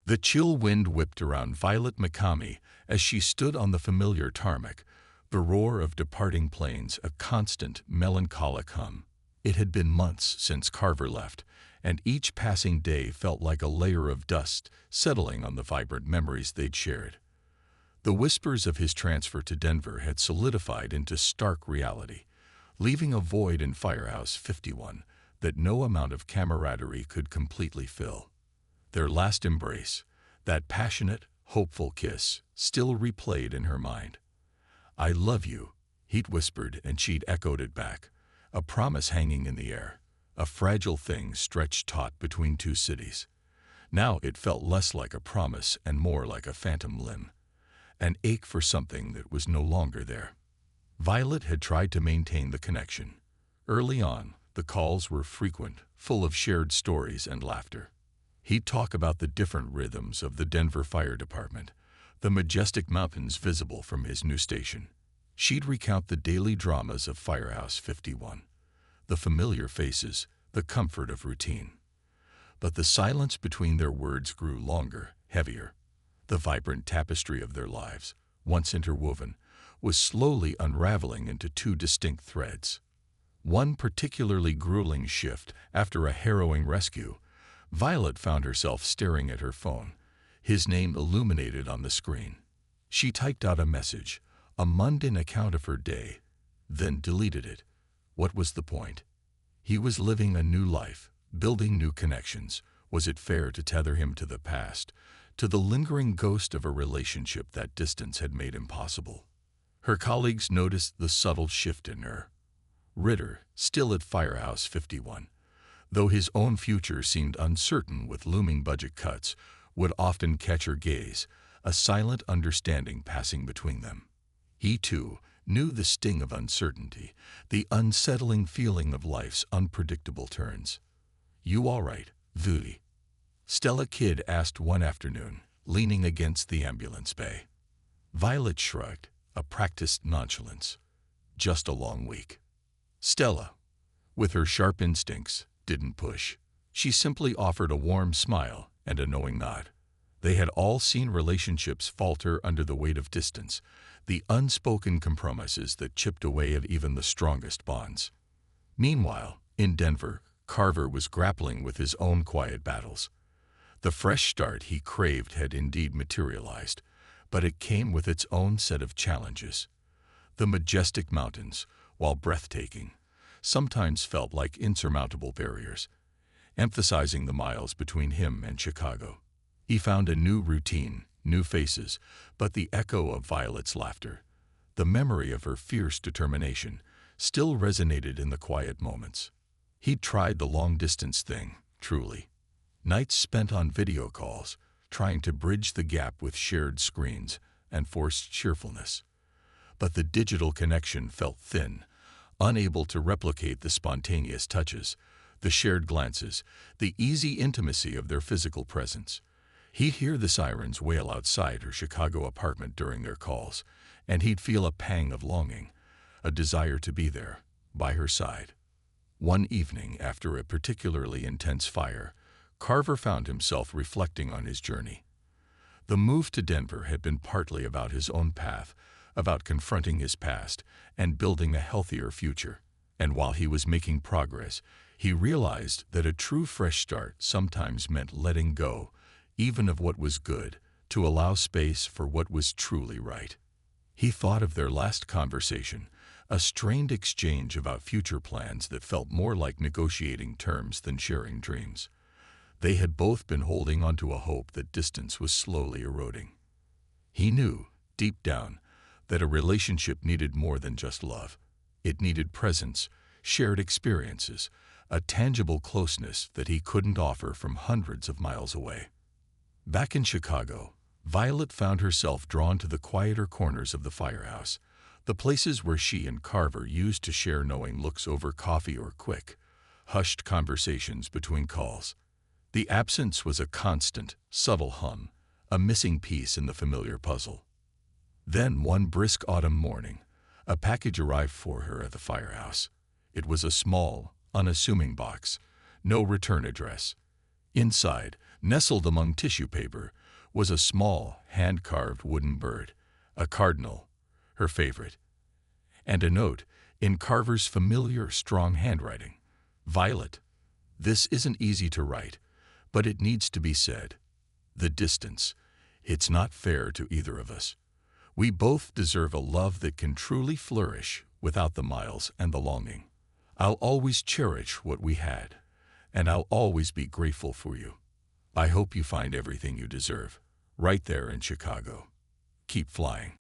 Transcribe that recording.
The chill wind whipped around Violet McCamey as she stood on the familiar tarmac, the roar of departing planes a constant, melancholic hum. It had been months since Carver left, and each passing day felt like a layer of dust settling on the vibrant memories they'd shared. The whispers of his transfer to Denver had solidified into stark reality, leaving a void in Firehouse 51 that no amount of camaraderie could completely fill. Their last embrace, that passionate, hopeful kiss, still replayed in her mind. "I love you," he'd whispered, and she'd echoed it back, a promise hanging in the air, a fragile thing stretched taut between two cities. Now it felt less like a promise and more like a phantom limb, an ache for something that was no longer there. Violet had tried to maintain the connection. Early on, the calls were frequent, full of shared stories and laughter. He'd talk about the different rhythms of the Denver Fire Department, the majestic mountains visible from his new station. She'd recount the daily dramas of Firehouse 51, the familiar faces, the comfort of routine. But the silence between their words grew longer, heavier. The vibrant tapestry of their lives, once interwoven, was slowly unraveling into two distinct threads. One particularly grueling shift after a harrowing rescue, Violet found herself staring at her phone, his name illuminated on the screen. She typed out a message, a mundane account of her day, then deleted it. What was the point? He was living a new life, building new connections. Was it fair to tether him to the past, to the lingering ghost of a relationship that distance had made impossible? Her colleagues noticed the subtle shift in her. Ritter, still at Firehouse 51, though his own future seemed uncertain with looming budget cuts, would often catch her gaze, a silent understanding passing between them. He, too, knew the sting of uncertainty, the unsettling feeling of life's unpredictable turns. "You all right, Vudi?" Stella Kidd asked one afternoon, leaning against the ambulance bay. Violet shrugged, a practiced nonchalance. "Just a long week." Stella, with her sharp instincts, didn't push. She simply offered a warm smile and a knowing nod. They had all seen relationships falter under the weight of distance, the unspoken compromises that chipped away at even the strongest bonds. Meanwhile, in Denver, Carver was grappling with his own quiet battles. The fresh start he craved had indeed materialized, but it came with its own set of challenges. The majestic mountains, while breathtaking, sometimes felt like insurmountable barriers, emphasizing the miles between him and Chicago. He found a new routine, new faces, but the echo of Violet's laughter, the memory of her fierce determination, still resonated in the quiet moments. He'd tried the long-distance thing, truly. Nights spent on video calls, trying to bridge the gap with shared screens and forced cheerfulness. But the digital connection felt thin, unable to replicate the spontaneous touches, the shared glances, the easy intimacy of their physical presence. He'd hear the sirens wail outside her Chicago apartment during their calls, and he'd feel a pang of longing, a desire to be there, by her side. One evening, after a particularly intense fire, Carver found himself reflecting on his journey. The move to Denver had been partly about his own path, about confronting his past and building a healthier future. And while he was making progress, he realized that a true fresh start sometimes meant letting go, even of what was good, to allow space for what was truly right. He thought of their last conversation, a strained exchange about future plans that felt more like negotiating terms than sharing dreams. They had both been holding onto a hope that distance was slowly eroding. He knew, deep down, that a relationship needed more than just love. It needed presence, shared experiences, a tangible closeness that he couldn't offer from hundreds of miles away. Back in Chicago, Violet found herself drawn to the quieter corners of the firehouse, the places where she and Carver used to share knowing looks over coffee or quick, hushed conversations between calls. The absence was a constant, subtle hum, a missing piece in the familiar puzzle. Then one brisk autumn morning, a package arrived for her at the firehouse. It was a small, unassuming box, no return address. Inside, Nestled among tissue paper was a small, hand-carved wooden bird, a cardinal, her favorite, and a note in Carver's familiar, strong handwriting. Violet, this isn't easy to write, but it needs to be said. The distance, it's not fair to either of us. We both deserve a love that can truly flourish without the miles and the longing. I'll always cherish what we had, and I'll always be grateful for you. I hope you find everything you deserve, right there in Chicago. Keep flying.